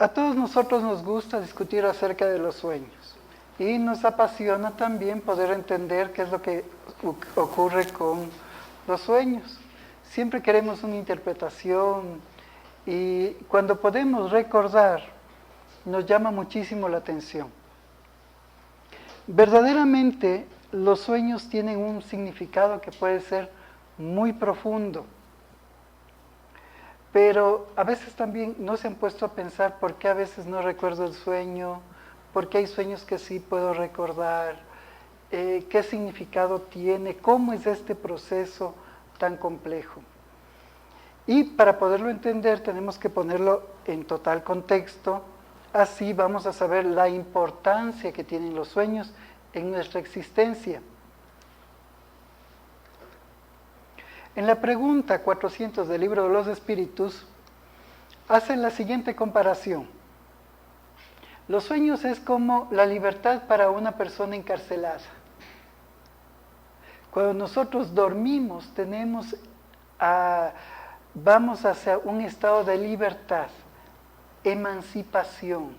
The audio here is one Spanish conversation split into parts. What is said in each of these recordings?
A todos nosotros nos gusta discutir acerca de los sueños y nos apasiona también poder entender qué es lo que ocurre con los sueños. Siempre queremos una interpretación y cuando podemos recordar nos llama muchísimo la atención. Verdaderamente los sueños tienen un significado que puede ser muy profundo. Pero a veces también no se han puesto a pensar por qué a veces no recuerdo el sueño, por qué hay sueños que sí puedo recordar, qué significado tiene, cómo es este proceso tan complejo. Y para poderlo entender tenemos que ponerlo en total contexto, así vamos a saber la importancia que tienen los sueños en nuestra existencia. En la pregunta 400 del Libro de los Espíritus, hacen la siguiente comparación. Los sueños es como la libertad para una persona encarcelada. Cuando nosotros dormimos, vamos hacia un estado de libertad, emancipación.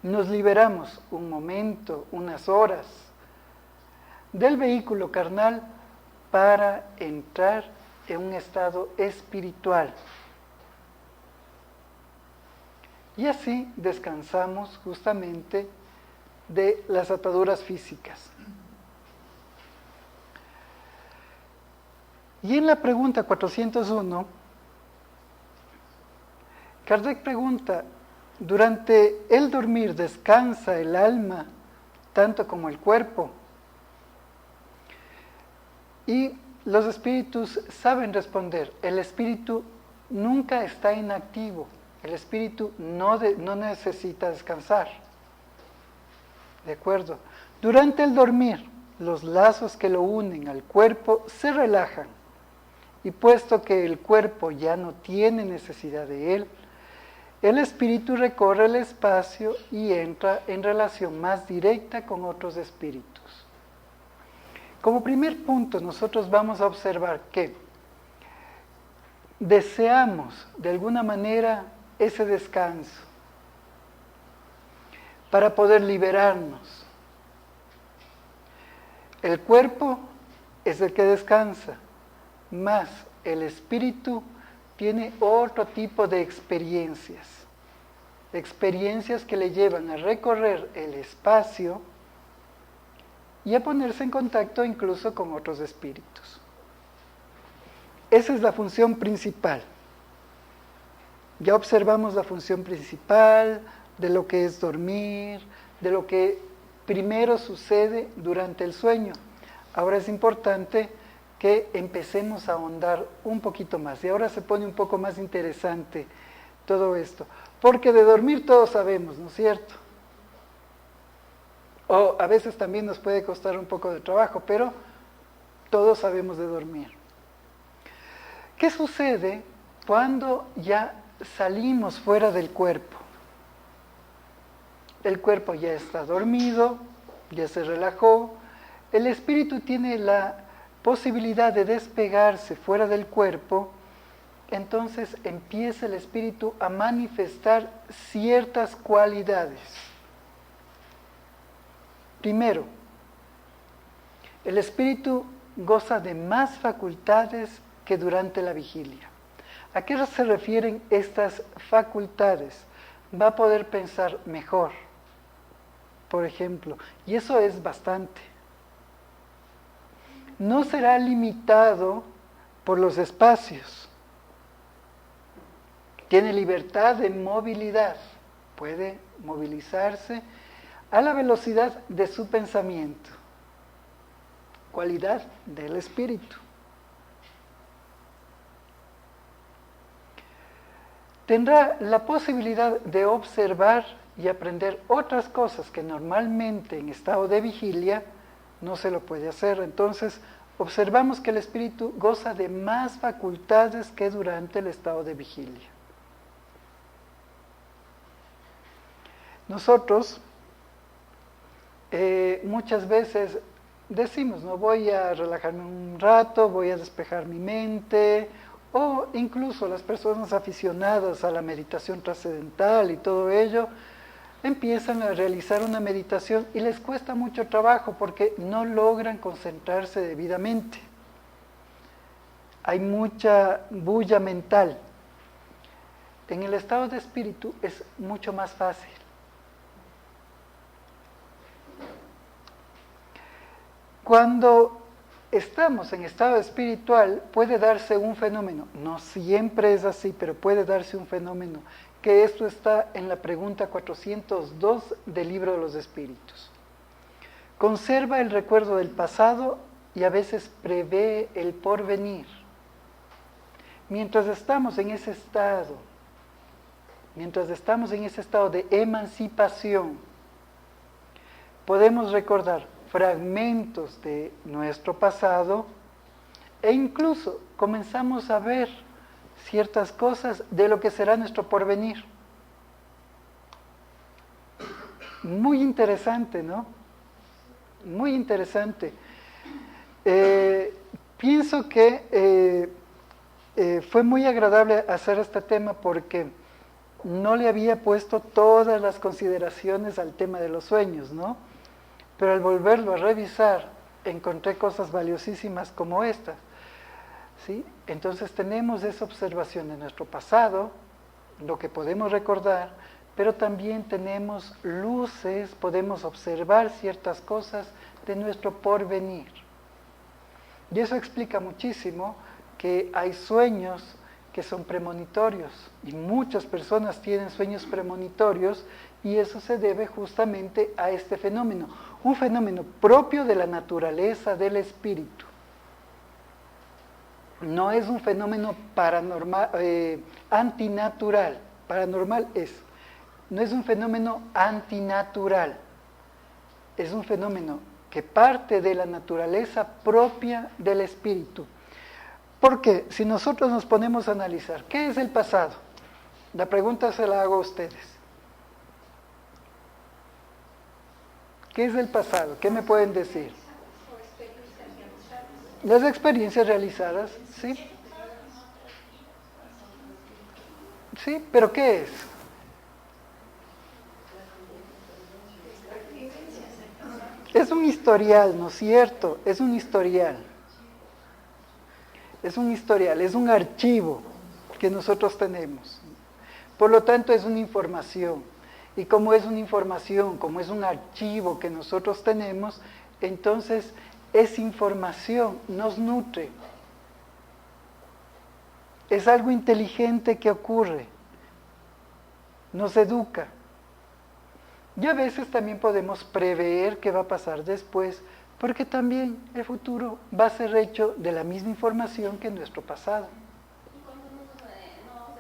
Nos liberamos un momento, unas horas, del vehículo carnal, para entrar en un estado espiritual. Y así descansamos justamente de las ataduras físicas. Y en la pregunta 401, Kardec pregunta, ¿durante el dormir descansa el alma tanto como el cuerpo? Y los espíritus saben responder, el espíritu nunca está inactivo, el espíritu no necesita descansar. ¿De acuerdo? Durante el dormir, los lazos que lo unen al cuerpo se relajan, y puesto que el cuerpo ya no tiene necesidad de él, el espíritu recorre el espacio y entra en relación más directa con otros espíritus. Como primer punto, nosotros vamos a observar que deseamos de alguna manera ese descanso para poder liberarnos. El cuerpo es el que descansa, más el espíritu tiene otro tipo de experiencias que le llevan a recorrer el espacio y a ponerse en contacto incluso con otros espíritus. Esa es la función principal. Ya observamos la función principal de lo que es dormir, de lo que primero sucede durante el sueño. Ahora es importante que empecemos a ahondar un poquito más. Y ahora se pone un poco más interesante todo esto. Porque de dormir todos sabemos, ¿no es cierto? O a veces también nos puede costar un poco de trabajo, pero todos sabemos de dormir. ¿Qué sucede cuando ya salimos fuera del cuerpo? El cuerpo ya está dormido, ya se relajó. El espíritu tiene la posibilidad de despegarse fuera del cuerpo, entonces empieza el espíritu a manifestar ciertas cualidades. Primero, el espíritu goza de más facultades que durante la vigilia. ¿A qué se refieren estas facultades? Va a poder pensar mejor, por ejemplo, y eso es bastante. No será limitado por los espacios. Tiene libertad de movilidad, puede movilizarse a la velocidad de su pensamiento, cualidad del espíritu. Tendrá la posibilidad de observar y aprender otras cosas que normalmente en estado de vigilia no se lo puede hacer. Entonces, observamos que el espíritu goza de más facultades que durante el estado de vigilia. Nosotros muchas veces decimos, no voy a relajarme un rato, voy a despejar mi mente, o incluso las personas aficionadas a la meditación trascendental y todo ello, empiezan a realizar una meditación y les cuesta mucho trabajo porque no logran concentrarse debidamente. Hay mucha bulla mental. En el estado de espíritu es mucho más fácil. Cuando estamos en estado espiritual puede darse un fenómeno, no siempre es así, pero puede darse un fenómeno, que esto está en la pregunta 402 del Libro de los Espíritus. Conserva el recuerdo del pasado y a veces prevé el porvenir. Mientras estamos en ese estado de emancipación, podemos recordar fragmentos de nuestro pasado e incluso comenzamos a ver ciertas cosas de lo que será nuestro porvenir. Muy interesante, ¿no? Muy interesante. Pienso que fue muy agradable hacer este tema porque no le había puesto todas las consideraciones al tema de los sueños, ¿no? Pero al volverlo a revisar, encontré cosas valiosísimas como estas, ¿sí? Entonces tenemos esa observación de nuestro pasado, lo que podemos recordar, pero también tenemos luces, podemos observar ciertas cosas de nuestro porvenir. Y eso explica muchísimo que hay sueños que son premonitorios, y muchas personas tienen sueños premonitorios, y eso se debe justamente a este fenómeno, un fenómeno propio de la naturaleza del espíritu. No es un fenómeno paranormal, antinatural. Paranormal no es un fenómeno antinatural, es un fenómeno que parte de la naturaleza propia del espíritu. Porque si nosotros nos ponemos a analizar, ¿qué es el pasado? La pregunta se la hago a ustedes. ¿Qué es el pasado? ¿Qué me pueden decir? Las experiencias realizadas, ¿sí? ¿Sí? ¿Pero qué es? Es un historial, ¿no es cierto? Es un historial. Es un historial, es un archivo que nosotros tenemos. Por lo tanto, es una información. Y como es una información, como es un archivo que nosotros tenemos, entonces esa información nos nutre. Es algo inteligente que ocurre. Nos educa. Y a veces también podemos prever qué va a pasar después, porque también el futuro va a ser hecho de la misma información que nuestro pasado. Y cuando nos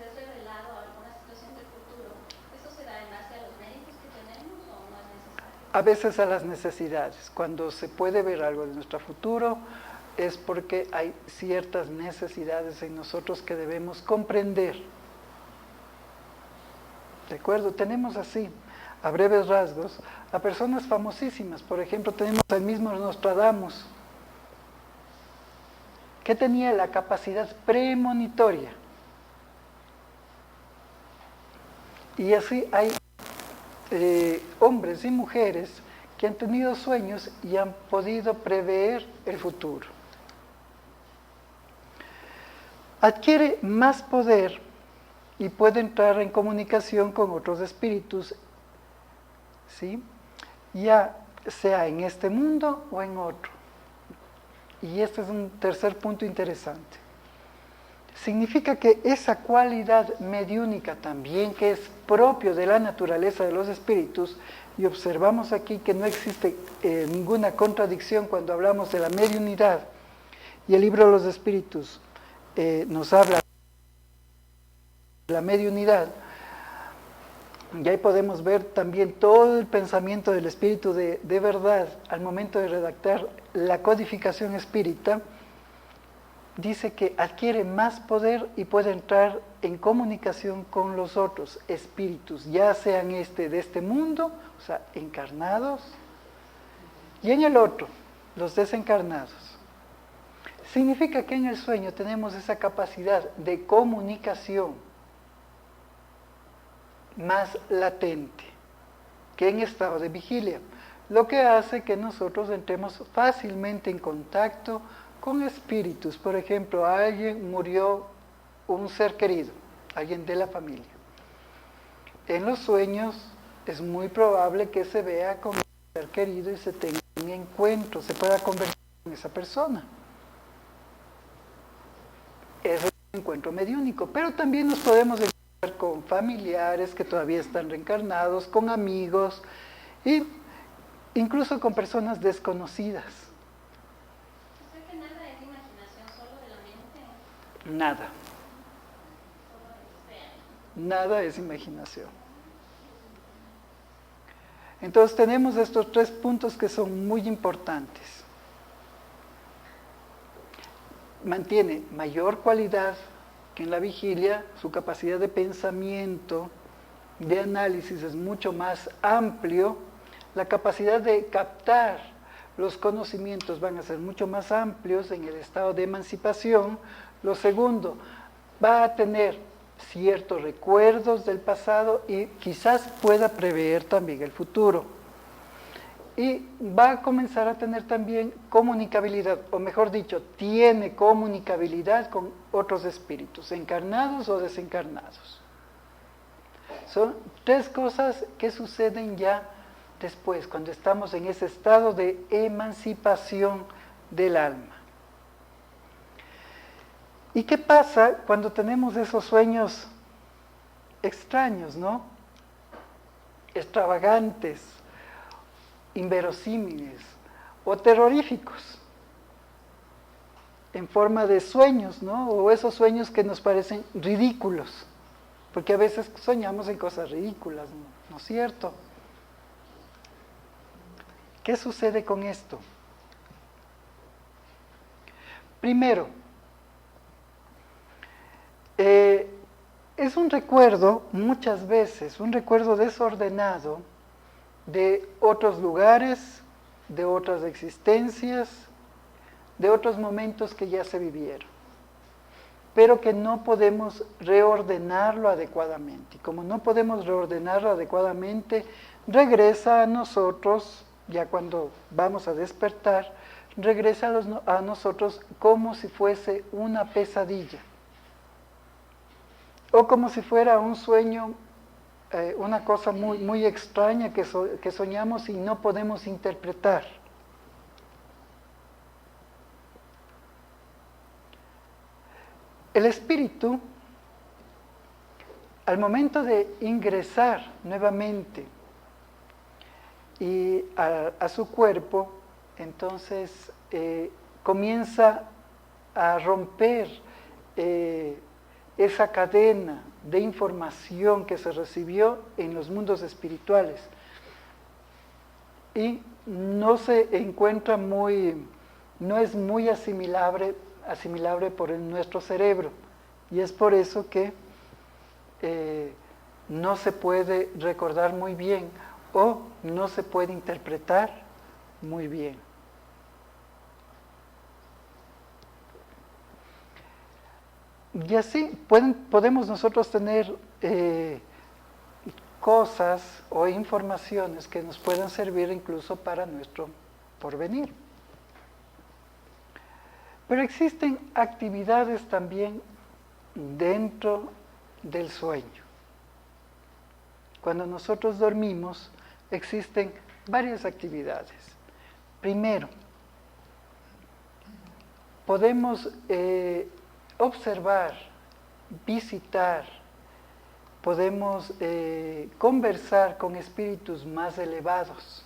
es revelado alguna situación del futuro, ¿eso se da en base a los méritos que tenemos o no es necesario? A veces a las necesidades. Cuando se puede ver algo de nuestro futuro, es porque hay ciertas necesidades en nosotros que debemos comprender. ¿De acuerdo? Tenemos así, a breves rasgos, a personas famosísimas. Por ejemplo, tenemos al mismo Nostradamus, que tenía la capacidad premonitoria. Y así hay hombres y mujeres que han tenido sueños y han podido prever el futuro. Adquiere más poder y puede entrar en comunicación con otros espíritus, ¿sí? Ya sea en este mundo o en otro. Y este es un tercer punto interesante. Significa que esa cualidad mediúnica también, que es propio de la naturaleza de los espíritus, y observamos aquí que no existe ninguna contradicción cuando hablamos de la mediunidad, y el libro de los espíritus nos habla de la mediunidad, y ahí podemos ver también todo el pensamiento del espíritu de verdad al momento de redactar la codificación espírita. Dice que adquiere más poder y puede entrar en comunicación con los otros espíritus, ya sean de este mundo, o sea, encarnados, y en el otro, los desencarnados. Significa que en el sueño tenemos esa capacidad de comunicación más latente que en estado de vigilia, lo que hace que nosotros entremos fácilmente en contacto con espíritus. Por ejemplo, murió un ser querido, alguien de la familia. En los sueños es muy probable que se vea con el ser querido y se tenga un encuentro, se pueda convertir en esa persona. Es un encuentro mediúnico, pero también nos podemos encontrar con familiares que todavía están reencarnados, con amigos e incluso con personas desconocidas. O sea que nada es imaginación solo de la mente. Nada. Nada es imaginación. Entonces tenemos estos 3 puntos que son muy importantes. Mantiene mayor cualidad que en la vigilia, su capacidad de pensamiento, de análisis es mucho más amplio, la capacidad de captar los conocimientos van a ser mucho más amplios en el estado de emancipación. Lo segundo, va a tener ciertos recuerdos del pasado y quizás pueda prever también el futuro. Y va a comenzar a tener también comunicabilidad, o mejor dicho, tiene comunicabilidad con otros espíritus, encarnados o desencarnados. Son 3 cosas que suceden ya después, cuando estamos en ese estado de emancipación del alma. ¿Y qué pasa cuando tenemos esos sueños extraños, ¿no? Extravagantes, inverosímiles o terroríficos, en forma de sueños, ¿no? O esos sueños que nos parecen ridículos, porque a veces soñamos en cosas ridículas, ¿no es cierto? ¿Qué sucede con esto? Primero, es un recuerdo, muchas veces, un recuerdo desordenado de otros lugares, de otras existencias, de otros momentos que ya se vivieron, pero que no podemos reordenarlo adecuadamente. Y como no podemos reordenarlo adecuadamente, regresa a nosotros, ya cuando vamos a despertar, regresa a nosotros como si fuese una pesadilla, o como si fuera un sueño, una cosa muy, muy extraña que soñamos y no podemos interpretar. El espíritu, al momento de ingresar nuevamente y a su cuerpo, entonces comienza a romper esa cadena de información que se recibió en los mundos espirituales y no se encuentra no es muy asimilable por nuestro cerebro, y es por eso que no se puede recordar muy bien o no se puede interpretar muy bien. Y así podemos nosotros tener cosas o informaciones que nos puedan servir incluso para nuestro porvenir. Pero existen actividades también dentro del sueño. Cuando nosotros dormimos, existen varias actividades. Primero, podemos observar, visitar, podemos conversar con espíritus más elevados.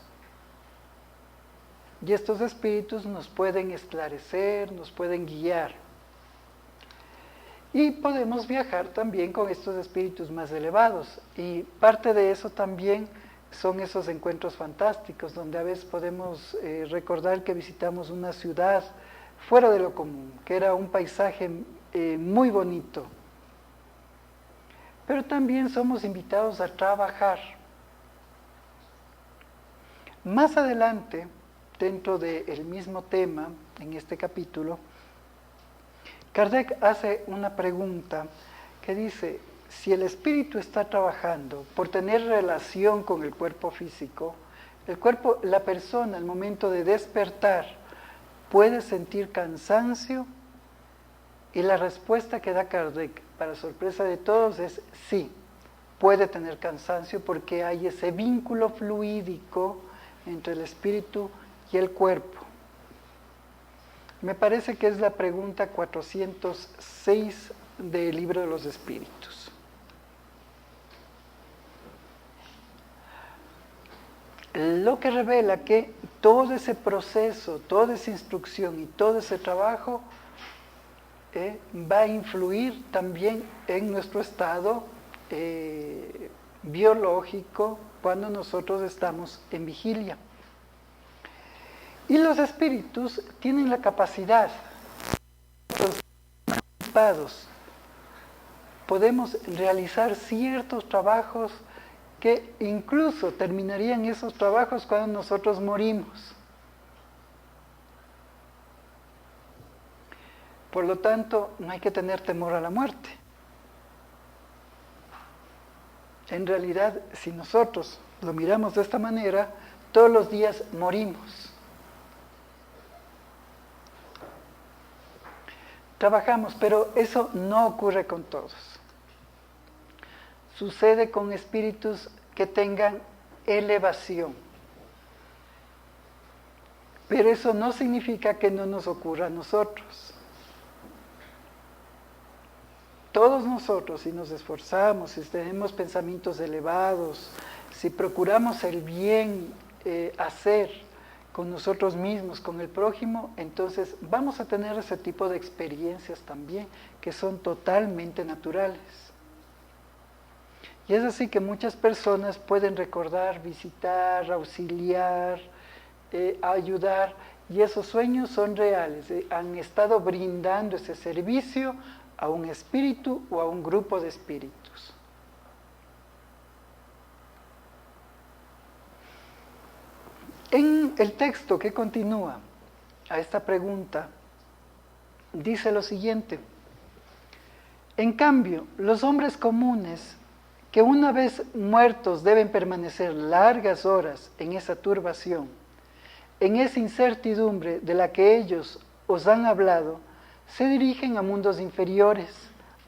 Y estos espíritus nos pueden esclarecer, nos pueden guiar. Y podemos viajar también con estos espíritus más elevados. Y parte de eso también son esos encuentros fantásticos, donde a veces podemos recordar que visitamos una ciudad fuera de lo común, que era un paisaje muy bonito. Pero también somos invitados a trabajar. Más adelante, dentro del mismo tema, en este capítulo, Kardec hace una pregunta que dice, si el espíritu está trabajando por tener relación con el cuerpo físico, el cuerpo, la persona al momento de despertar puede sentir cansancio, y la respuesta que da Kardec, para sorpresa de todos, es sí, puede tener cansancio porque hay ese vínculo fluídico entre el espíritu y el cuerpo. Me parece que es la pregunta 406 del Libro de los Espíritus. Lo que revela que todo ese proceso, toda esa instrucción y todo ese trabajo va a influir también en nuestro estado biológico cuando nosotros estamos en vigilia. Y los espíritus tienen la capacidad, podemos realizar ciertos trabajos que incluso terminarían esos trabajos cuando nosotros morimos. Por lo tanto, no hay que tener temor a la muerte. En realidad, si nosotros lo miramos de esta manera, todos los días morimos. Trabajamos, pero eso no ocurre con todos. Sucede con espíritus que tengan elevación. Pero eso no significa que no nos ocurra a nosotros. Todos nosotros, si nos esforzamos, si tenemos pensamientos elevados, si procuramos el bien hacer con nosotros mismos, con el prójimo, entonces vamos a tener ese tipo de experiencias también, que son totalmente naturales. Y es así que muchas personas pueden recordar, visitar, auxiliar, ayudar, y esos sueños son reales, han estado brindando ese servicio a un espíritu o a un grupo de espíritus. En el texto que continúa a esta pregunta, dice lo siguiente: en cambio, los hombres comunes, que una vez muertos deben permanecer largas horas en esa turbación, en esa incertidumbre de la que ellos os han hablado, se dirigen a mundos inferiores,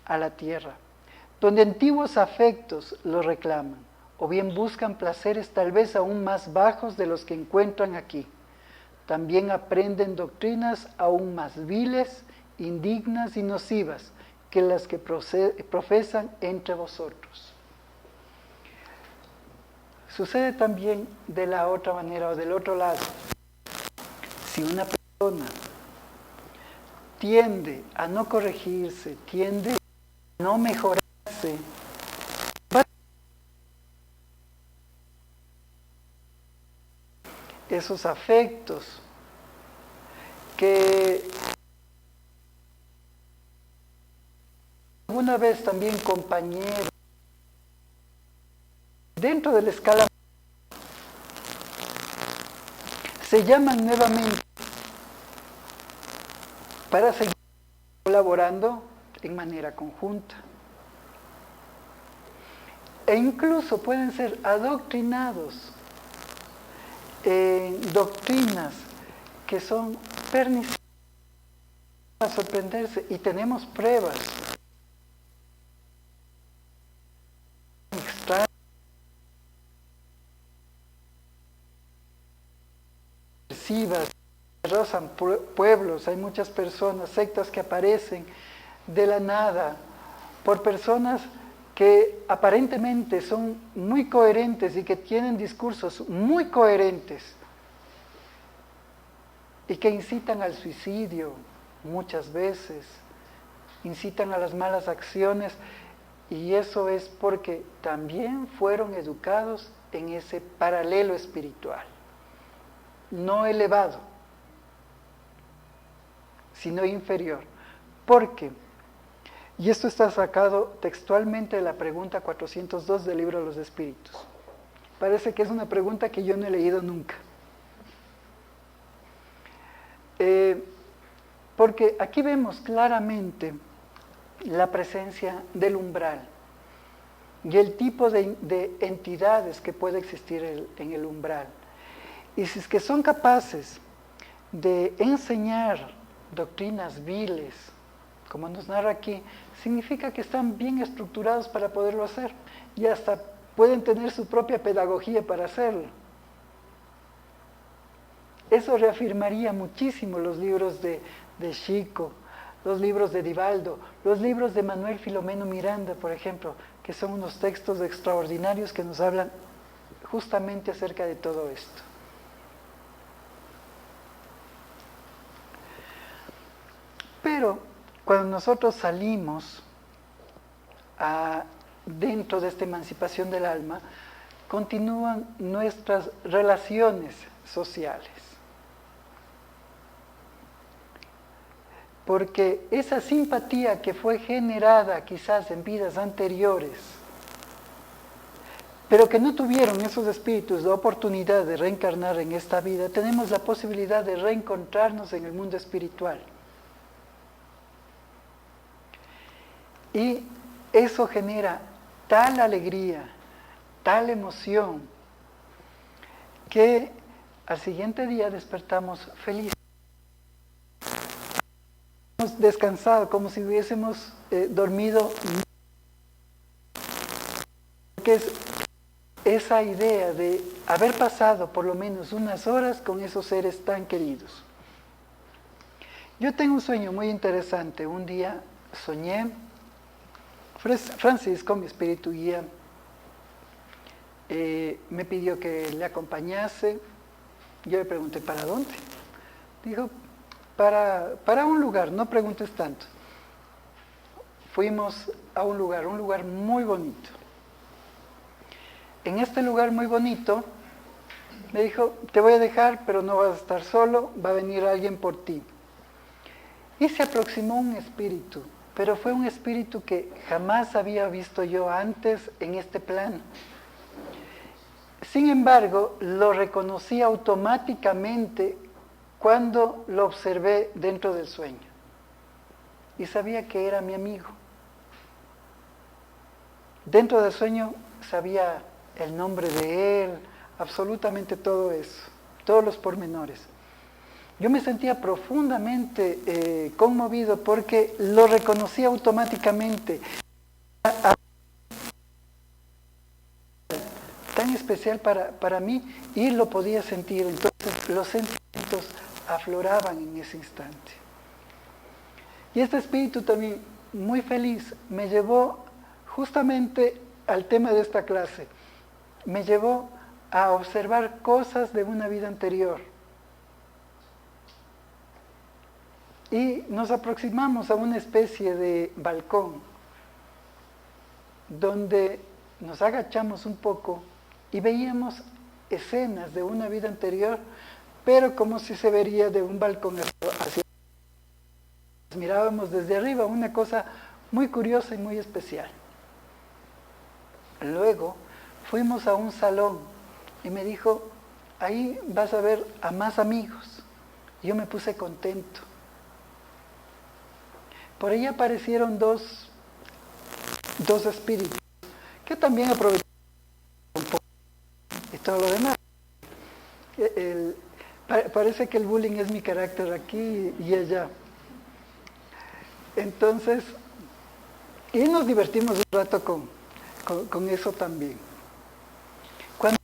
a la tierra, donde antiguos afectos los reclaman, o bien buscan placeres tal vez aún más bajos de los que encuentran aquí. También aprenden doctrinas aún más viles, indignas y nocivas que las que profesan entre vosotros. Sucede también de la otra manera o del otro lado. Si una persona tiende a no corregirse, tiende a no mejorarse, esos afectos que alguna vez también compañeros dentro de la escala se llaman nuevamente para seguir colaborando en manera conjunta. E incluso pueden ser adoctrinados en doctrinas que son perniciosas para sorprenderse, y tenemos pruebas extrañas, arrasan pueblos. Hay muchas personas, sectas que aparecen de la nada por personas que aparentemente son muy coherentes y que tienen discursos muy coherentes y que incitan al suicidio muchas veces, incitan a las malas acciones, y eso es porque también fueron educados en ese paralelo espiritual, no elevado, sino inferior. ¿Por qué? Y esto está sacado textualmente de la pregunta 402 del Libro de los Espíritus. Parece que es una pregunta que yo no he leído nunca. Porque aquí vemos claramente la presencia del umbral y el tipo de entidades que puede existir en el umbral. Y si es que son capaces de enseñar doctrinas viles, como nos narra aquí, significa que están bien estructurados para poderlo hacer y hasta pueden tener su propia pedagogía para hacerlo. Eso reafirmaría muchísimo los libros de Chico, los libros de Divaldo, los libros de Manuel Filomeno Miranda, por ejemplo, que son unos textos extraordinarios que nos hablan justamente acerca de todo esto. Pero cuando nosotros salimos dentro de esta emancipación del alma, continúan nuestras relaciones sociales. Porque esa simpatía que fue generada quizás en vidas anteriores, pero que no tuvieron esos espíritus la oportunidad de reencarnar en esta vida, tenemos la posibilidad de reencontrarnos en el mundo espiritual. Y eso genera tal alegría, tal emoción, que al siguiente día despertamos felices. Hemos descansado como si hubiésemos dormido. Que es esa idea de haber pasado por lo menos unas horas con esos seres tan queridos. Yo tengo un sueño muy interesante. Un día soñé, Francisco, mi espíritu guía, me pidió que le acompañase. Yo le pregunté, ¿para dónde? Dijo, para un lugar, no preguntes tanto. Fuimos a un lugar muy bonito. En este lugar muy bonito, me dijo, te voy a dejar, pero no vas a estar solo, va a venir alguien por ti. Y se aproximó un espíritu, pero fue un espíritu que jamás había visto yo antes en este plano. Sin embargo, lo reconocí automáticamente cuando lo observé dentro del sueño. Y sabía que era mi amigo. Dentro del sueño sabía el nombre de él, absolutamente todo eso, todos los pormenores. Yo me sentía profundamente conmovido porque lo reconocí automáticamente. Tan especial para mí, y lo podía sentir. Entonces los sentimientos afloraban en ese instante. Y este espíritu también, muy feliz, me llevó justamente al tema de esta clase. Me llevó a observar cosas de una vida anterior. Y nos aproximamos a una especie de balcón, donde nos agachamos un poco y veíamos escenas de una vida anterior, pero como si se vería de un balcón hacia. Mirábamos desde arriba, una cosa muy curiosa y muy especial. Luego fuimos a un salón y me dijo, ahí vas a ver a más amigos. Yo me puse contento. Por ahí aparecieron dos espíritus que también aprovecharon un poco y todo lo demás. Parece que el bullying es mi carácter aquí y allá. Entonces, y nos divertimos un rato con eso también. Cuando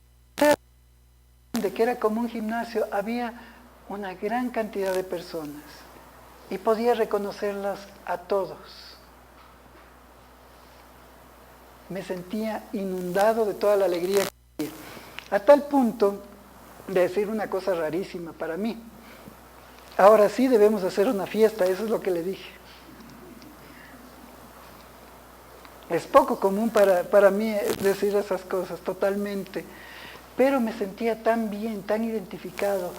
de que era como un gimnasio, había una gran cantidad de personas y podía reconocerlas a todos. Me sentía inundado de toda la alegría que había, a tal punto de decir una cosa rarísima para mí. Ahora sí debemos hacer una fiesta, eso es lo que le dije. Es poco común para mí decir esas cosas, totalmente. Pero me sentía tan bien, tan identificado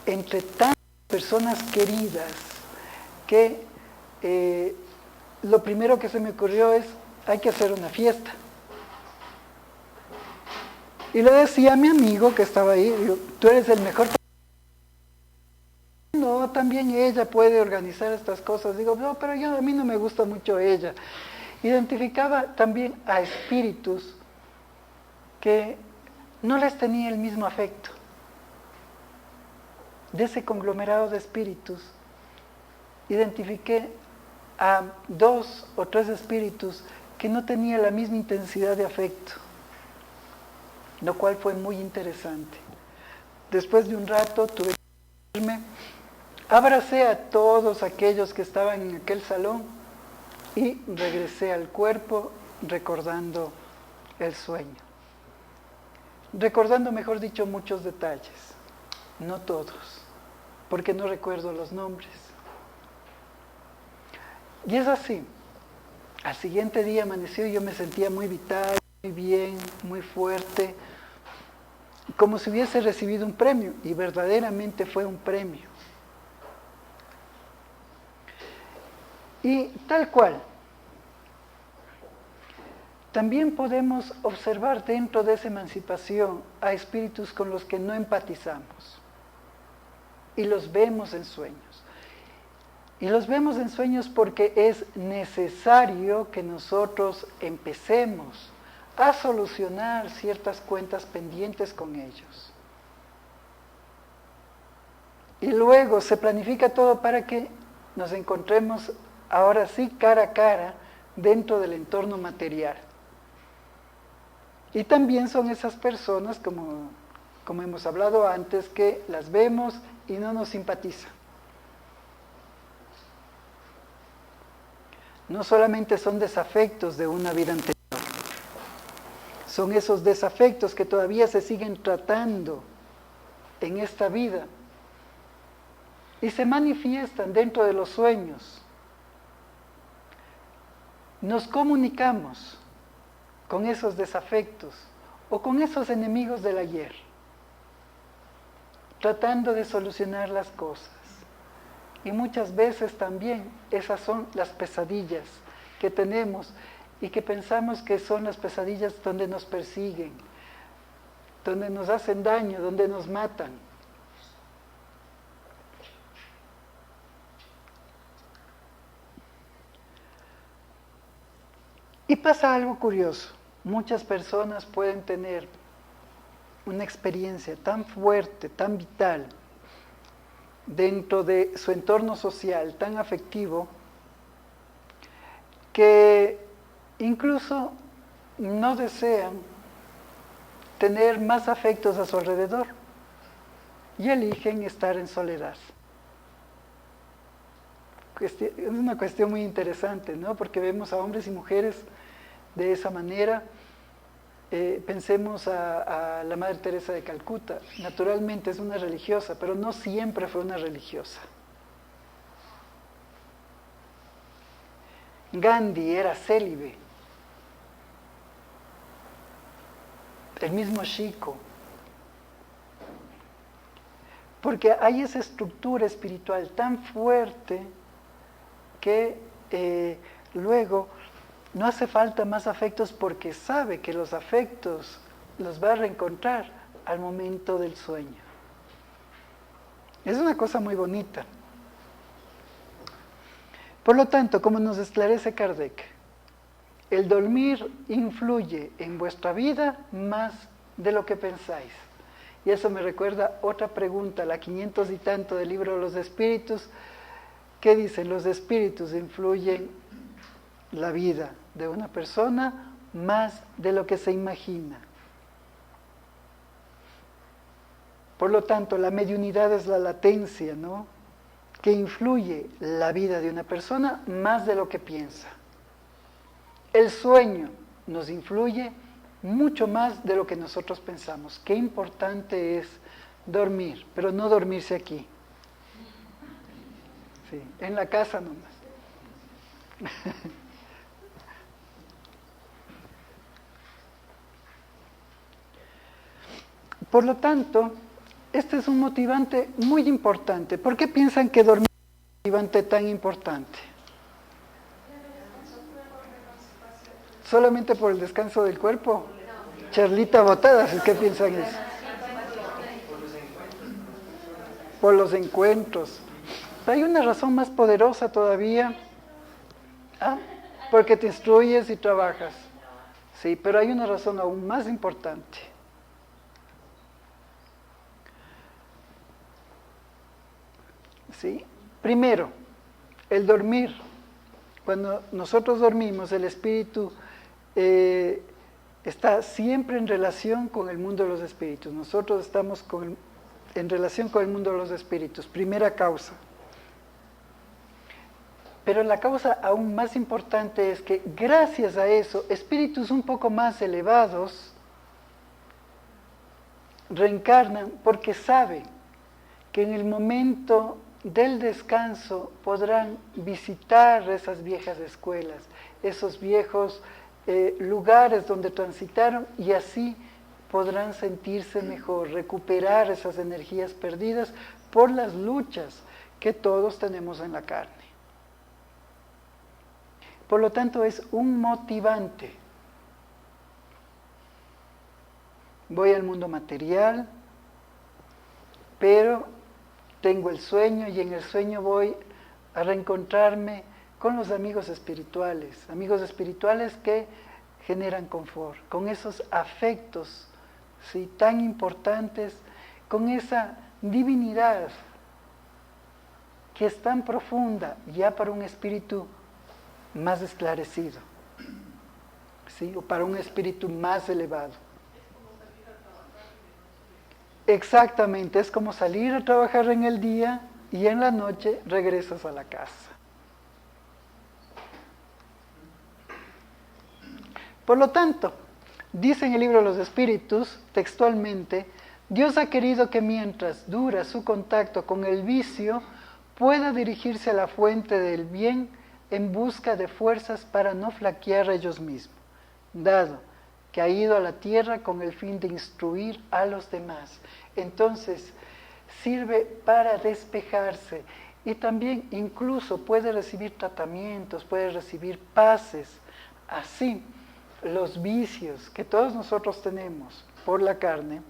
entre tantas personas queridas, que lo primero que se me ocurrió es, hay que hacer una fiesta. Y le decía a mi amigo que estaba ahí, digo, tú eres el mejor. No, también también ella puede organizar estas cosas. Digo, no, pero a mí no me gusta mucho ella. Identificaba también a espíritus que no les tenía el mismo afecto. De ese conglomerado de espíritus, identifiqué a 2 o 3 espíritus que no tenían la misma intensidad de afecto, lo cual fue muy interesante. Después de un rato tuve que irme, abracé a todos aquellos que estaban en aquel salón y regresé al cuerpo recordando el sueño. Recordando, mejor dicho, muchos detalles, no todos, porque no recuerdo los nombres. Y es así. Al siguiente día amaneció y yo me sentía muy vital, muy bien, muy fuerte, como si hubiese recibido un premio, y verdaderamente fue un premio. Y tal cual, también podemos observar dentro de esa emancipación a espíritus con los que no empatizamos, y los vemos en sueños. Y los vemos en sueños porque es necesario que nosotros empecemos a solucionar ciertas cuentas pendientes con ellos. Y luego se planifica todo para que nos encontremos ahora sí cara a cara dentro del entorno material. Y también son esas personas, como hemos hablado antes, que las vemos y no nos simpatizan. No solamente son desafectos de una vida anterior, son esos desafectos que todavía se siguen tratando en esta vida y se manifiestan dentro de los sueños. Nos comunicamos con esos desafectos o con esos enemigos del ayer, tratando de solucionar las cosas. Y muchas veces también esas son las pesadillas que tenemos y que pensamos que son las pesadillas donde nos persiguen, donde nos hacen daño, donde nos matan. Y pasa algo curioso. Muchas personas pueden tener una experiencia tan fuerte, tan vital, dentro de su entorno social tan afectivo, que incluso no desean tener más afectos a su alrededor y eligen estar en soledad. Es una cuestión muy interesante, ¿no? Porque vemos a hombres y mujeres de esa manera. Pensemos a la Madre Teresa de Calcuta. Naturalmente es una religiosa, pero no siempre fue una religiosa. Gandhi era célibe. El mismo Chico. Porque hay esa estructura espiritual tan fuerte que luego no hace falta más afectos porque sabe que los afectos los va a reencontrar al momento del sueño. Es una cosa muy bonita. Por lo tanto, como nos esclarece Kardec, el dormir influye en vuestra vida más de lo que pensáis. Y eso me recuerda otra pregunta, la 500 y tanto del libro de los espíritus, que dicen: los espíritus influyen la vida de una persona más de lo que se imagina. Por lo tanto, la mediunidad es la latencia, ¿no?, que influye la vida de una persona más de lo que piensa. El sueño nos influye mucho más de lo que nosotros pensamos. Qué importante es dormir, pero no dormirse aquí. Sí, en la casa nomás. Por lo tanto, este es un motivante muy importante. ¿Por qué piensan que dormir es un motivante tan importante? ¿Solamente por el descanso del cuerpo? Charlita botadas, ¿qué piensan eso? Por los encuentros. Pero hay una razón más poderosa todavía. ¿Ah? Porque te instruyes y trabajas. Sí, pero hay una razón aún más importante. ¿Sí? Primero, el dormir. Cuando nosotros dormimos, el espíritu está siempre en relación con el mundo de los espíritus. Nosotros estamos en relación con el mundo de los espíritus. Primera causa. Pero la causa aún más importante es que gracias a eso, espíritus un poco más elevados reencarnan porque saben que en el momento del descanso podrán visitar esas viejas escuelas, esos viejos lugares donde transitaron y así podrán sentirse mejor, recuperar esas energías perdidas por las luchas que todos tenemos en la carne. Por lo tanto, es un motivante. Voy al mundo material, pero tengo el sueño y en el sueño voy a reencontrarme con los amigos espirituales que generan confort, con esos afectos, ¿sí?, tan importantes, con esa divinidad que es tan profunda ya para un espíritu más esclarecido, ¿sí?, o para un espíritu más elevado. Exactamente, es como salir a trabajar en el día y en la noche regresas a la casa. Por lo tanto, dice en el libro de los Espíritus, textualmente, Dios ha querido que mientras dura su contacto con el vicio, pueda dirigirse a la fuente del bien en busca de fuerzas para no flaquear a ellos mismos, dado que ha ido a la tierra con el fin de instruir a los demás. Entonces, sirve para despejarse y también incluso puede recibir tratamientos, puede recibir paces. Así, los vicios que todos nosotros tenemos por la carne,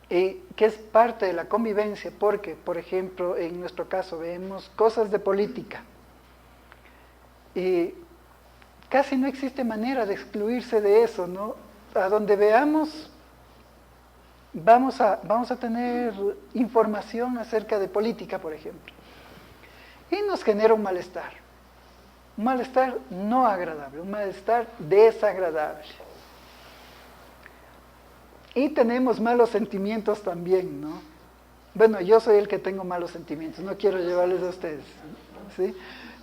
que es parte de la convivencia, porque, por ejemplo, en nuestro caso vemos cosas de política, y casi no existe manera de excluirse de eso, ¿no? A donde veamos, vamos a tener información acerca de política, por ejemplo, y nos genera un malestar no agradable, un malestar desagradable. Y tenemos malos sentimientos también, ¿no? Bueno, yo soy el que tengo malos sentimientos, no quiero llevarles a ustedes, ¿sí?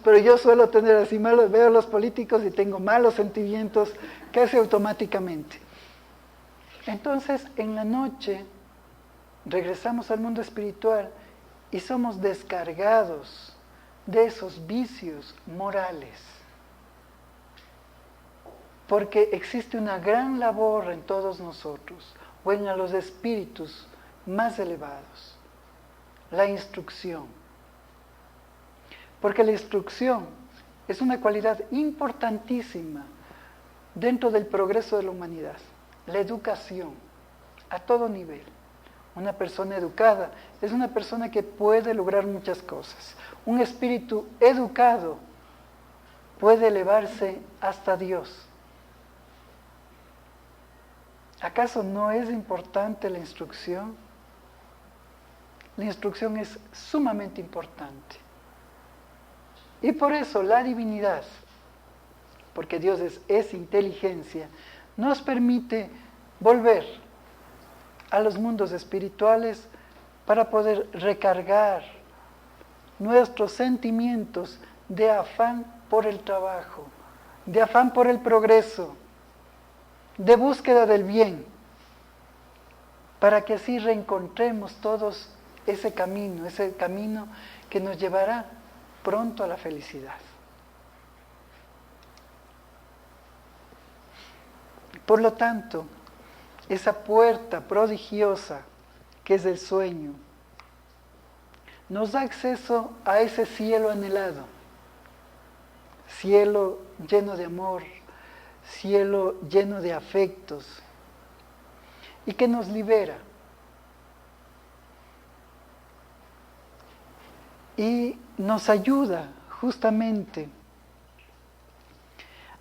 Pero yo suelo tener así malos, veo a los políticos y tengo malos sentimientos casi automáticamente. Entonces, en la noche, regresamos al mundo espiritual y somos descargados de esos vicios morales. Porque existe una gran labor en todos nosotros, o en los espíritus más elevados, la instrucción. Porque la instrucción es una cualidad importantísima dentro del progreso de la humanidad. La educación, a todo nivel. Una persona educada es una persona que puede lograr muchas cosas. Un espíritu educado puede elevarse hasta Dios. ¿Acaso no es importante la instrucción? La instrucción es sumamente importante. Y por eso la divinidad, porque Dios es inteligencia, nos permite volver a los mundos espirituales para poder recargar nuestros sentimientos de afán por el trabajo, de afán por el progreso, de búsqueda del bien, para que así reencontremos todos ese camino que nos llevará pronto a la felicidad. Por lo tanto, esa puerta prodigiosa que es el sueño, nos da acceso a ese cielo anhelado, cielo lleno de amor, cielo lleno de afectos, y que nos libera. y nos ayuda justamente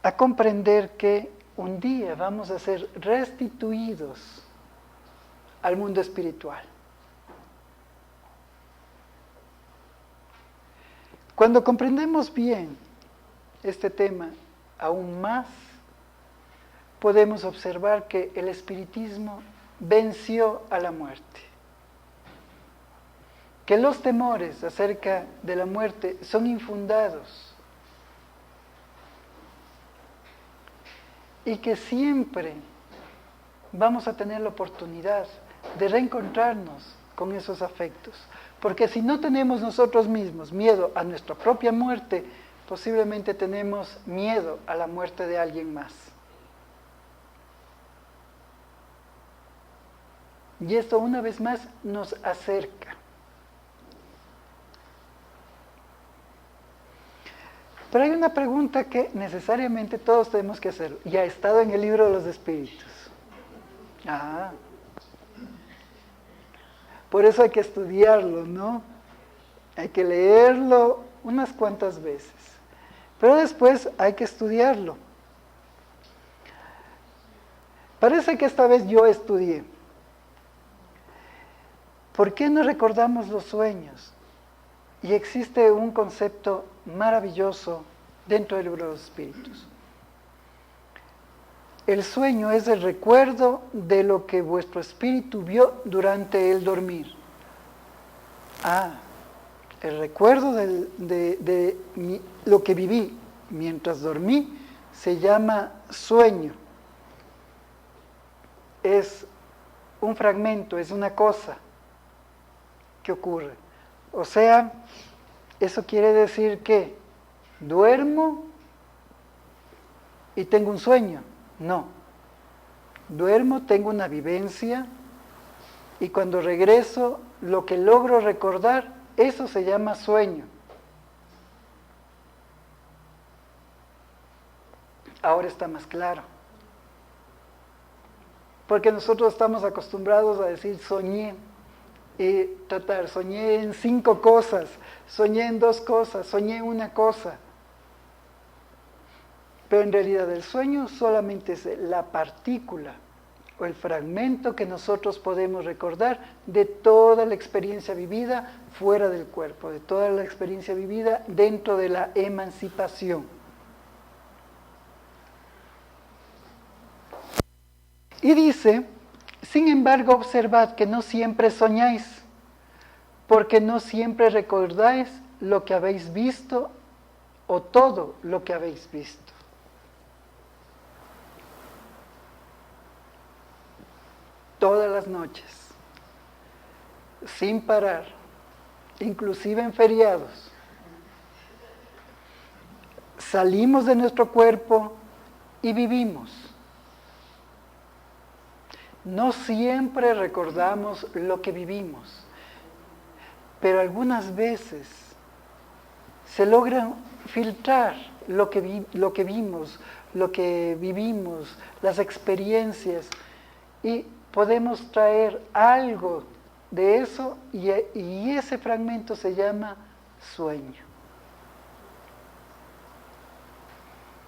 a comprender que un día vamos a ser restituidos al mundo espiritual. Cuando comprendemos bien este tema aún más, podemos observar que el espiritismo venció a la muerte. Que los temores acerca de la muerte son infundados. Y que siempre vamos a tener la oportunidad de reencontrarnos con esos afectos. Porque si no tenemos nosotros mismos miedo a nuestra propia muerte, posiblemente tenemos miedo a la muerte de alguien más. Y esto una vez más nos acerca. Pero hay una pregunta que necesariamente todos tenemos que hacer. Y ha estado en el libro de los espíritus. Por eso hay que estudiarlo, ¿no? Hay que leerlo unas cuantas veces. Pero después hay que estudiarlo. Parece que esta vez yo estudié. ¿Por qué no recordamos los sueños? Y existe un concepto maravilloso dentro del libro de los espíritus. El sueño es el recuerdo de lo que vuestro espíritu vio durante el dormir. El recuerdo de lo que viví mientras dormí se llama sueño. Es un fragmento, es una cosa que ocurre. O sea, eso quiere decir que duermo y tengo un sueño. No. Duermo, tengo una vivencia y cuando regreso, lo que logro recordar, eso se llama sueño. Ahora está más claro. Porque nosotros estamos acostumbrados a decir soñé. Y soñé en 5 cosas, soñé en 2 cosas, soñé en una cosa. Pero en realidad el sueño solamente es la partícula o el fragmento que nosotros podemos recordar de toda la experiencia vivida fuera del cuerpo, de toda la experiencia vivida dentro de la emancipación. Y dice, sin embargo, observad que no siempre soñáis, porque no siempre recordáis lo que habéis visto o todo lo que habéis visto. Todas las noches, sin parar, inclusive en feriados, salimos de nuestro cuerpo y vivimos. No siempre recordamos lo que vivimos, pero algunas veces se logra filtrar lo que vimos, lo que vivimos, las experiencias, y podemos traer algo de eso y ese fragmento se llama sueño.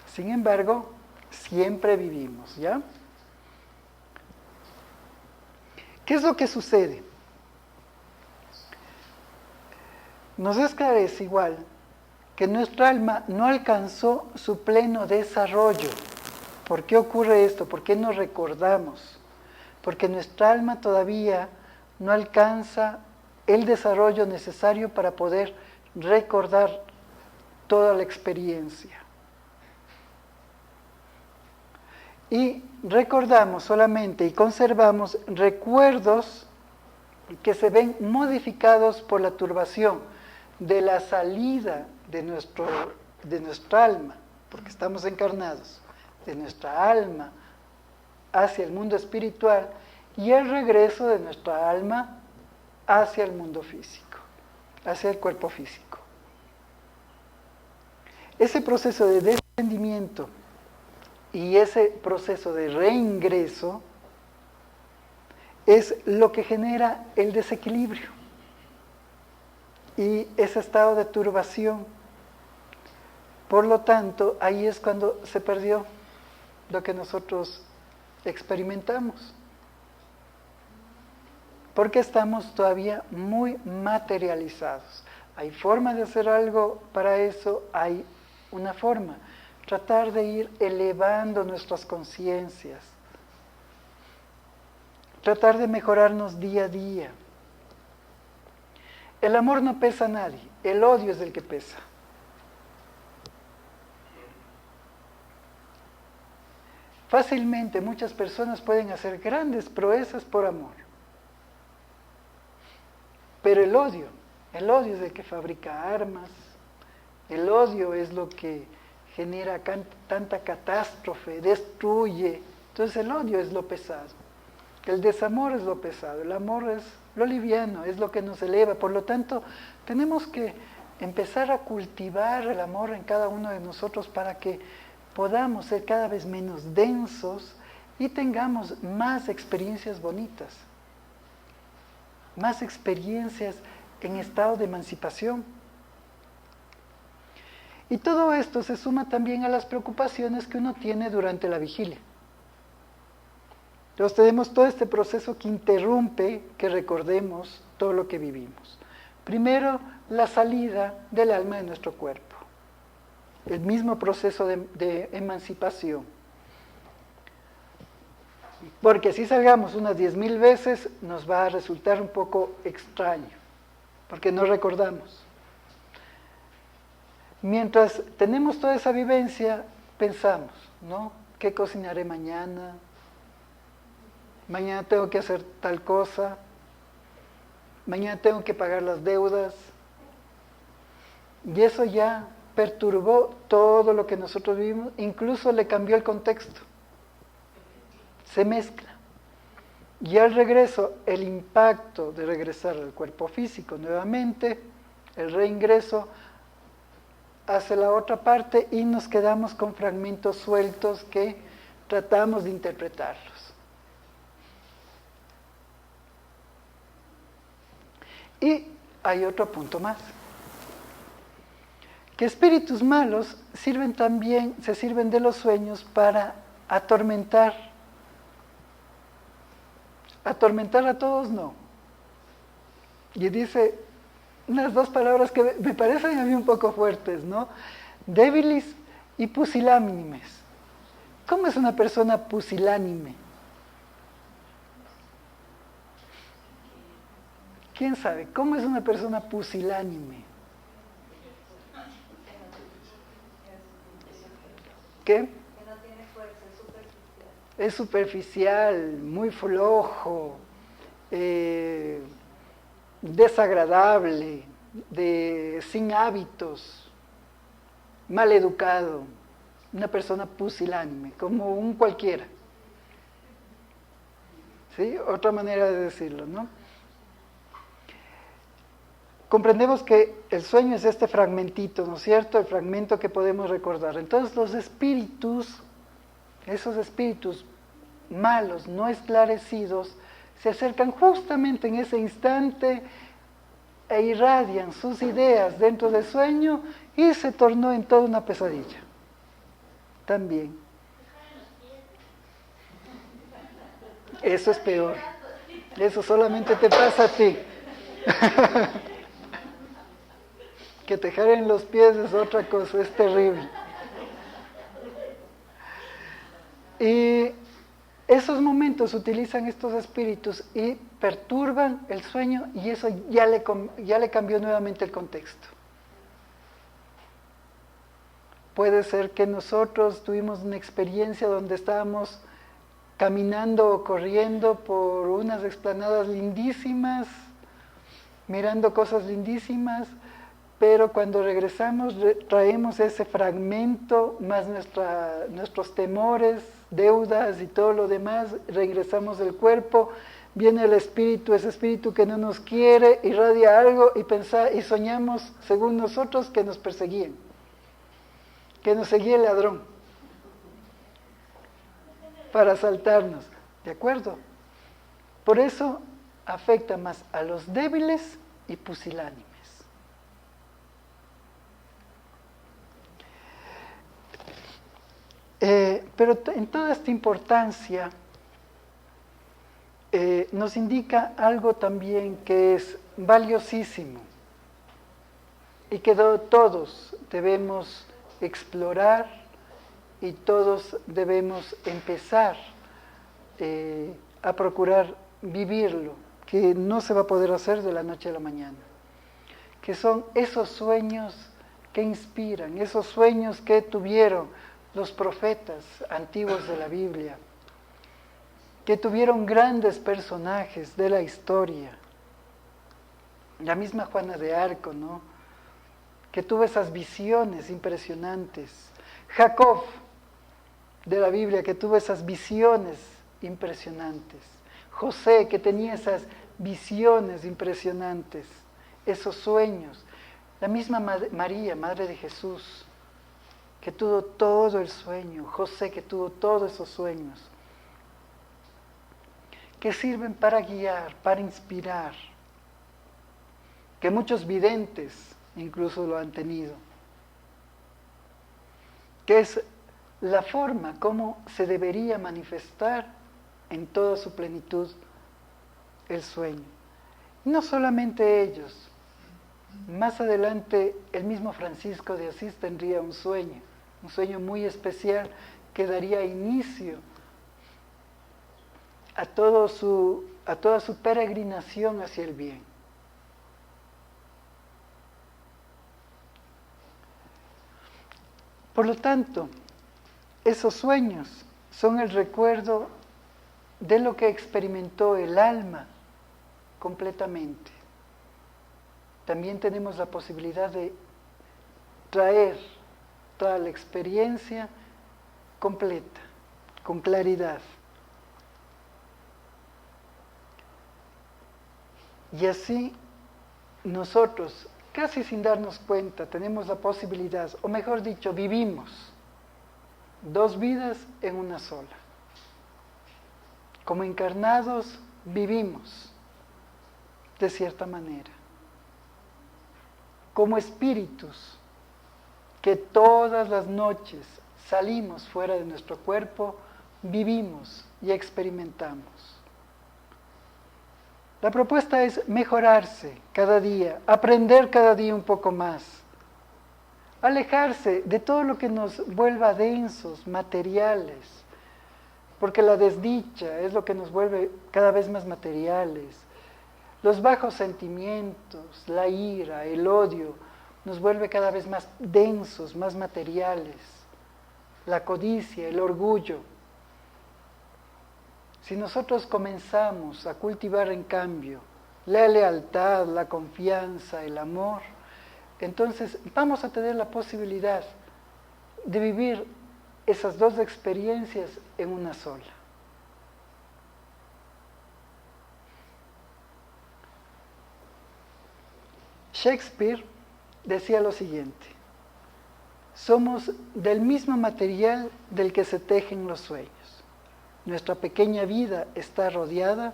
Sin embargo, siempre vivimos, ¿ya? ¿Qué es lo que sucede? Nos esclarece igual que nuestra alma no alcanzó su pleno desarrollo. ¿Por qué ocurre esto? ¿Por qué no recordamos? Porque nuestra alma todavía no alcanza el desarrollo necesario para poder recordar toda la experiencia. Y recordamos solamente y conservamos recuerdos que se ven modificados por la turbación de la salida de nuestra alma, porque estamos encarnados, de nuestra alma hacia el mundo espiritual y el regreso de nuestra alma hacia el mundo físico, hacia el cuerpo físico. Ese proceso de desprendimiento y ese proceso de reingreso es lo que genera el desequilibrio. y ese estado de turbación. Por lo tanto, ahí es cuando se perdió lo que nosotros experimentamos. Porque estamos todavía muy materializados. Hay forma de hacer algo para eso, hay una forma. Tratar de ir elevando nuestras conciencias. Tratar de mejorarnos día a día. El amor no pesa a nadie, el odio es el que pesa. Fácilmente muchas personas pueden hacer grandes proezas por amor. Pero el odio es el que fabrica armas, el odio es lo que genera tanta catástrofe, destruye. Entonces el odio es lo pesado, el desamor es lo pesado, el amor es lo liviano, es lo que nos eleva. Por lo tanto, tenemos que empezar a cultivar el amor en cada uno de nosotros para que podamos ser cada vez menos densos y tengamos más experiencias bonitas, más experiencias en estado de emancipación. Y todo esto se suma también a las preocupaciones que uno tiene durante la vigilia. Entonces tenemos todo este proceso que interrumpe que recordemos todo lo que vivimos. Primero, la salida del alma de nuestro cuerpo. El mismo proceso de emancipación. Porque si salgamos unas 10,000 veces, nos va a resultar un poco extraño, porque no recordamos. Mientras tenemos toda esa vivencia, pensamos, ¿no? ¿Qué cocinaré mañana? Mañana tengo que hacer tal cosa. Mañana tengo que pagar las deudas. Y eso ya perturbó todo lo que nosotros vivimos, incluso le cambió el contexto. Se mezcla. Y al regreso, el impacto de regresar al cuerpo físico nuevamente, el reingreso, hace la otra parte y nos quedamos con fragmentos sueltos que tratamos de interpretarlos. Y hay otro punto más. Que espíritus malos sirven también, se sirven de los sueños para atormentar. Atormentar a todos no. Y dice unas dos palabras que me parecen a mí un poco fuertes, ¿no? Débiles y pusilánimes. ¿Cómo es una persona pusilánime? ¿Quién sabe? ¿Cómo es una persona pusilánime? ¿Qué? Que no tiene fuerza, Es superficial, muy flojo, desagradable, sin hábitos, mal educado, una persona pusilánime, como un cualquiera. ¿Sí? Otra manera de decirlo, ¿no? Comprendemos que el sueño es este fragmentito, ¿no es cierto? El fragmento que podemos recordar. Entonces los espíritus, esos espíritus malos, no esclarecidos, se acercan justamente en ese instante e irradian sus ideas dentro del sueño y se tornó en toda una pesadilla. También. Eso es peor. Eso solamente te pasa a ti. Que te jalen los pies es otra cosa, es terrible. Y esos momentos utilizan estos espíritus y perturban el sueño y eso ya le cambió nuevamente el contexto. Puede ser que nosotros tuvimos una experiencia donde estábamos caminando o corriendo por unas explanadas lindísimas, mirando cosas lindísimas, pero cuando regresamos traemos ese fragmento más nuestros temores, deudas y todo lo demás, regresamos del cuerpo, viene el espíritu, ese espíritu que no nos quiere, irradia algo y soñamos, según nosotros, que nos perseguían, que nos seguía el ladrón para asaltarnos, ¿de acuerdo? Por eso afecta más a los débiles y pusilánimes. Pero en toda esta importancia nos indica algo también que es valiosísimo y que todos debemos explorar y todos debemos empezar a procurar vivirlo, que no se va a poder hacer de la noche a la mañana, que son esos sueños que inspiran, esos sueños que tuvieron los profetas antiguos de la Biblia, que tuvieron grandes personajes de la historia, la misma Juana de Arco, ¿no?, que tuvo esas visiones impresionantes, Jacob de la Biblia, que tuvo esas visiones impresionantes, José, que tenía esas visiones impresionantes, esos sueños, la misma María, Madre de Jesús, que tuvo todo el sueño, José, que tuvo todos esos sueños, que sirven para guiar, para inspirar, que muchos videntes incluso lo han tenido, que es la forma como se debería manifestar en toda su plenitud el sueño. Y no solamente ellos, más adelante el mismo Francisco de Asís tendría un sueño muy especial que daría inicio a toda su peregrinación hacia el bien. Por lo tanto, esos sueños son el recuerdo de lo que experimentó el alma completamente. También tenemos la posibilidad de traer toda la experiencia completa, con claridad. Y así nosotros, casi sin darnos cuenta, tenemos la posibilidad, o mejor dicho, vivimos dos vidas en una sola. Como encarnados vivimos de cierta manera. Como espíritus que todas las noches salimos fuera de nuestro cuerpo, vivimos y experimentamos. La propuesta es mejorarse cada día, aprender cada día un poco más, alejarse de todo lo que nos vuelva densos, materiales, porque la desdicha es lo que nos vuelve cada vez más materiales. Los bajos sentimientos, la ira, el odio, nos vuelve cada vez más densos, más materiales. La codicia, el orgullo. Si nosotros comenzamos a cultivar en cambio la lealtad, la confianza, el amor, entonces vamos a tener la posibilidad de vivir esas dos experiencias en una sola. Shakespeare decía lo siguiente: somos del mismo material del que se tejen los sueños. Nuestra pequeña vida está rodeada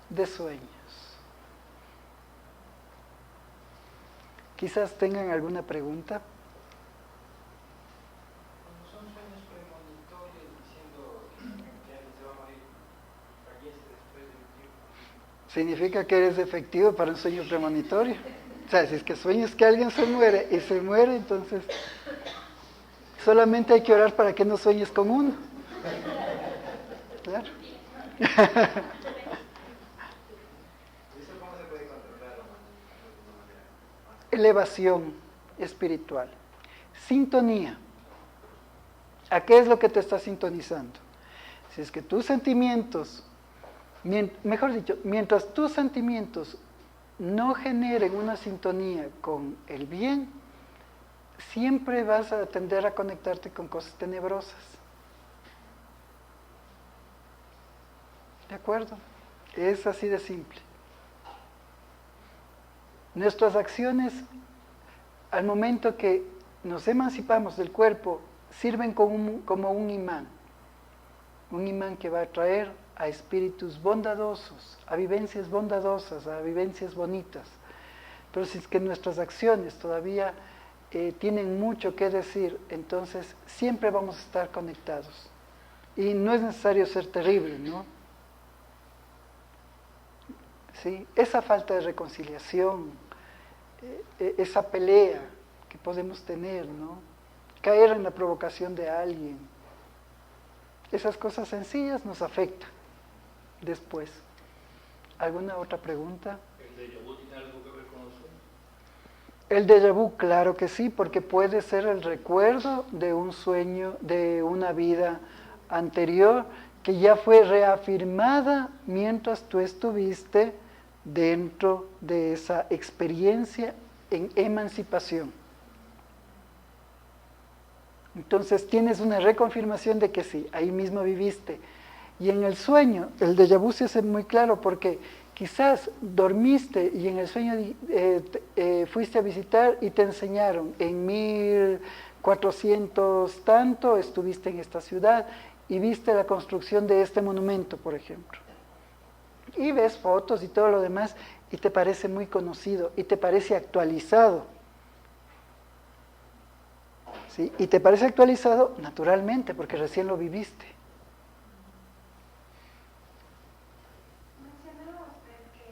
de sueños. Quizás tengan alguna pregunta. Son sueños premonitorios diciendo que alguien se va a morir, fallece después del tiempo. Significa que eres efectivo para un sueño premonitorio. O sea, si es que sueñas que alguien se muere y se muere, entonces solamente hay que orar para que no sueñes con uno. Claro. ¿Eso cómo se puede controlar? Elevación espiritual. Sintonía. ¿A qué es lo que te está sintonizando? Si es que tus sentimientos, mejor dicho, mientras tus sentimientos no generen una sintonía con el bien, siempre vas a tender a conectarte con cosas tenebrosas. ¿De acuerdo? Es así de simple. Nuestras acciones, al momento que nos emancipamos del cuerpo, sirven como un imán que va a atraer a espíritus bondadosos, a vivencias bondadosas, a vivencias bonitas. Pero si es que nuestras acciones todavía tienen mucho que decir, entonces siempre vamos a estar conectados Y no es necesario ser terrible, ¿no? ¿Sí? Esa falta de reconciliación, esa pelea que podemos tener, ¿no? Caer en la provocación de alguien, esas cosas sencillas nos afectan después. ¿Alguna otra pregunta? ¿El déjà vu tiene algo que ver con los sueños? El déjà vu, claro que sí, porque puede ser el recuerdo de un sueño, de una vida anterior, que ya fue reafirmada mientras tú estuviste dentro de esa experiencia en emancipación. Entonces tienes una reconfirmación de que sí, ahí mismo viviste. Y en el sueño, el déjà vu se hace muy claro porque quizás dormiste y en el sueño fuiste a visitar y te enseñaron en 1400 tanto, estuviste en esta ciudad y viste la construcción de este monumento, por ejemplo. Y ves fotos y todo lo demás y te parece muy conocido y te parece actualizado. ¿Sí? Y te parece actualizado naturalmente porque recién lo viviste. Mencionaba usted que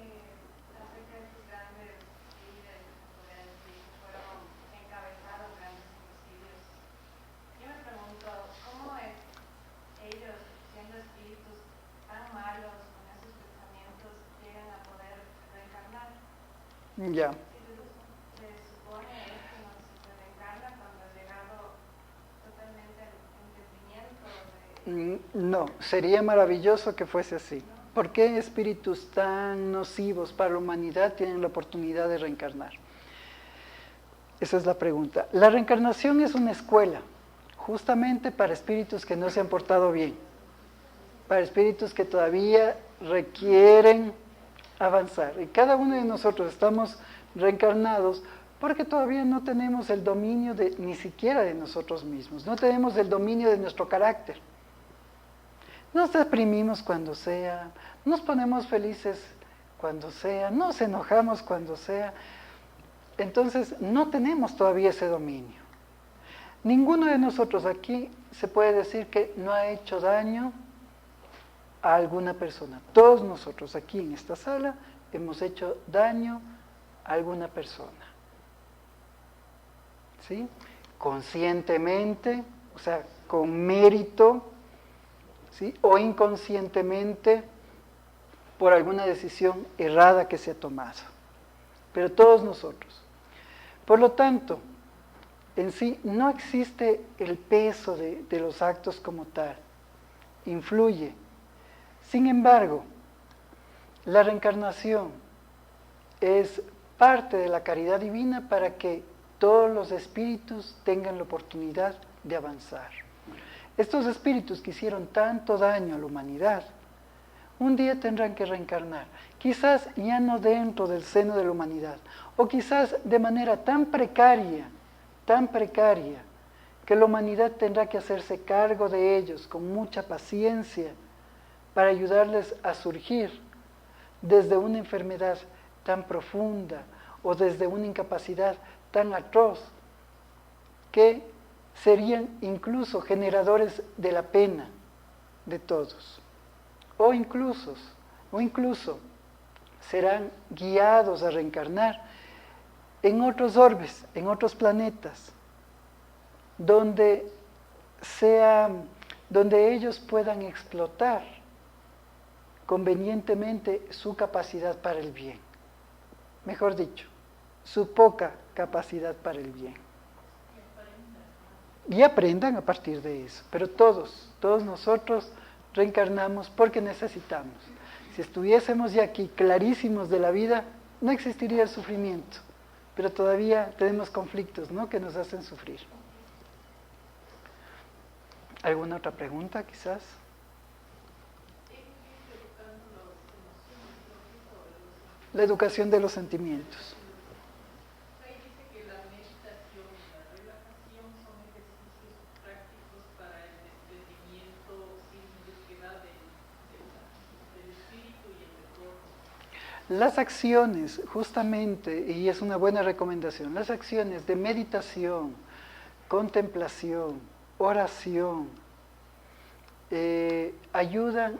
acerca de estos grandes líderes, podrían decir, que fueron encabezados grandes genocidios. Yo me pregunto, ¿cómo es ellos, siendo espíritus tan malos, con esos pensamientos, llegan a poder reencarnar? Ya. Se supone que no se reencarna cuando ha llegado totalmente al entendimiento de... No, sería maravilloso que fuese así. ¿Por qué espíritus tan nocivos para la humanidad tienen la oportunidad de reencarnar? Esa es la pregunta. La reencarnación es una escuela, justamente para espíritus que no se han portado bien, para espíritus que todavía requieren avanzar. Y cada uno de nosotros estamos reencarnados porque todavía no tenemos el dominio ni siquiera de nosotros mismos, no tenemos el dominio de nuestro carácter. Nos deprimimos cuando sea, nos ponemos felices cuando sea, nos enojamos cuando sea. Entonces no tenemos todavía ese dominio. Ninguno de nosotros aquí se puede decir que no ha hecho daño a alguna persona. Todos nosotros aquí en esta sala hemos hecho daño a alguna persona. ¿Sí? Conscientemente, o sea, con mérito, ¿sí? O inconscientemente por alguna decisión errada que se ha tomado. Pero todos nosotros. Por lo tanto, en sí no existe el peso de los actos como tal. Influye. Sin embargo, la reencarnación es parte de la caridad divina para que todos los espíritus tengan la oportunidad de avanzar. Estos espíritus que hicieron tanto daño a la humanidad, un día tendrán que reencarnar. Quizás ya no dentro del seno de la humanidad, o quizás de manera tan precaria, que la humanidad tendrá que hacerse cargo de ellos con mucha paciencia para ayudarles a surgir desde una enfermedad tan profunda o desde una incapacidad tan atroz que serían incluso generadores de la pena de todos. O incluso serán guiados a reencarnar en otros orbes, en otros planetas, donde ellos puedan explotar convenientemente su capacidad para el bien. Mejor dicho, su poca capacidad para el bien. Y aprendan a partir de eso. Pero todos nosotros reencarnamos porque necesitamos. Si estuviésemos ya aquí clarísimos de la vida, no existiría el sufrimiento. Pero todavía tenemos conflictos, ¿no?, que nos hacen sufrir. ¿Alguna otra pregunta, quizás? La educación de los sentimientos. Ahí dice que la meditación y la relajación son ejercicios prácticos para el desprendimiento sin búsqueda del espíritu y el retorno. Las acciones, justamente, y es una buena recomendación, las acciones de meditación, contemplación, oración, ayudan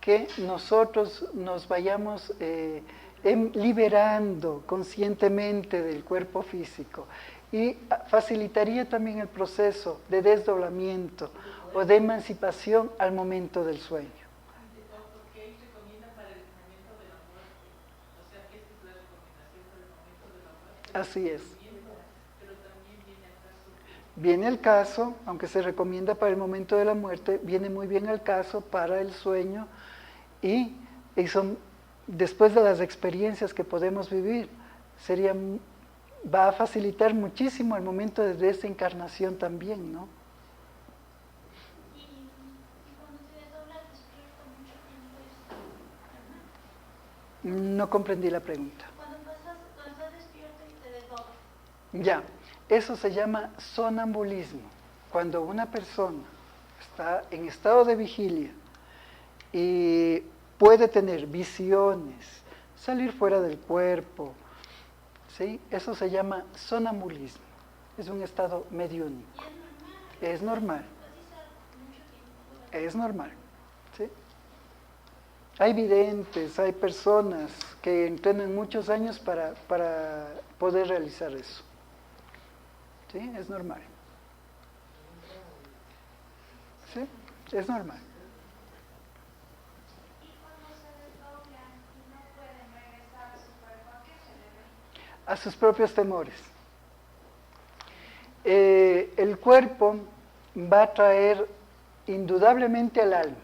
que nosotros nos vayamos liberando conscientemente del cuerpo físico y facilitaría también el proceso de desdoblamiento o de emancipación al momento del sueño. Porque ahí recomienda para el momento de la muerte. O sea, que esta es la recomendación para el momento de la muerte. Así es. Pero también viene al caso. Viene el caso, aunque se recomienda para el momento de la muerte, viene muy bien al caso para el sueño y son, después de las experiencias que podemos vivir, va a facilitar muchísimo el momento de desencarnación también, ¿no? Y cuando se desdobla despierto mucho tiempo ¿verdad? No comprendí la pregunta. Cuando estás despierto y te desdoblas. Ya, eso se llama sonambulismo. Cuando una persona está en estado de vigilia y puede tener visiones, salir fuera del cuerpo, ¿sí? Eso se llama sonambulismo. Es un estado mediúnico. Y Es normal. así está mucho tiempo. Es normal. ¿Sí? Hay videntes, hay personas que entrenan muchos años para poder realizar eso. ¿Sí? Es normal. ¿Sí? Es normal. Y cuando se desdoblan y no pueden regresar a su cuerpo, ¿a qué se debe? A sus propios temores. El cuerpo va a traer indudablemente al alma.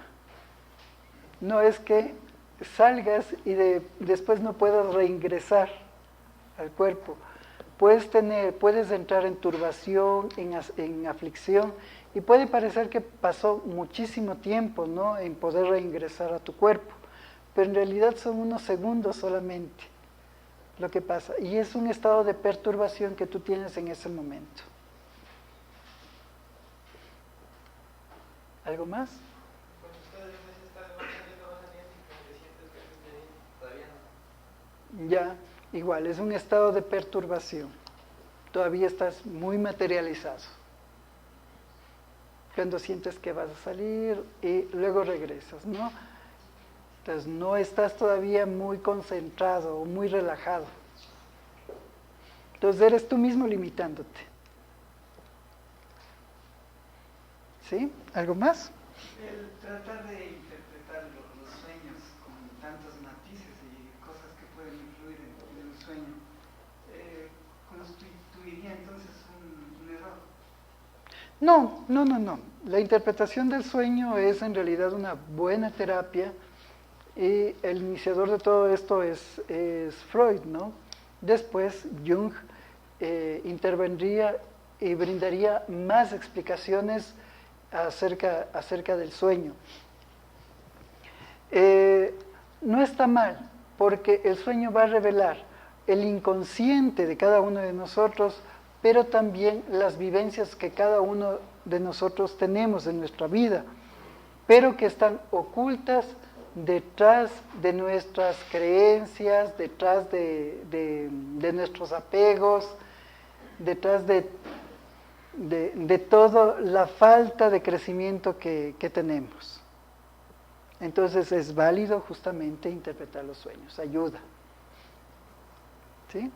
No es que salgas y después no puedas reingresar al cuerpo. Puedes entrar en turbación, en aflicción, y puede parecer que pasó muchísimo tiempo, ¿no?, en poder reingresar a tu cuerpo, pero en realidad son unos segundos solamente lo que pasa, y es un estado de perturbación que tú tienes en ese momento. ¿Algo más? Cuando estás en ese estado vas saliendo y como te sientes que estás ahí, todavía no. Ya, igual, es un estado de perturbación. Todavía estás muy materializado. Cuando sientes que vas a salir y luego regresas, ¿no? Entonces no estás todavía muy concentrado o muy relajado. Entonces eres tú mismo limitándote. ¿Sí? ¿Algo más? El tratar de interpretar los sueños con tantos matices y cosas que pueden influir en el sueño, ¿constituiría entonces un error? No. La interpretación del sueño es en realidad una buena terapia y el iniciador de todo esto es Freud, ¿no? Después Jung intervendría y brindaría más explicaciones acerca del sueño. No está mal, porque el sueño va a revelar el inconsciente de cada uno de nosotros, pero también las vivencias que cada uno de nosotros tenemos en nuestra vida, pero que están ocultas detrás de nuestras creencias, detrás de nuestros apegos, detrás de toda la falta de crecimiento que tenemos. Entonces es válido justamente interpretar los sueños, ayuda. ¿Sí?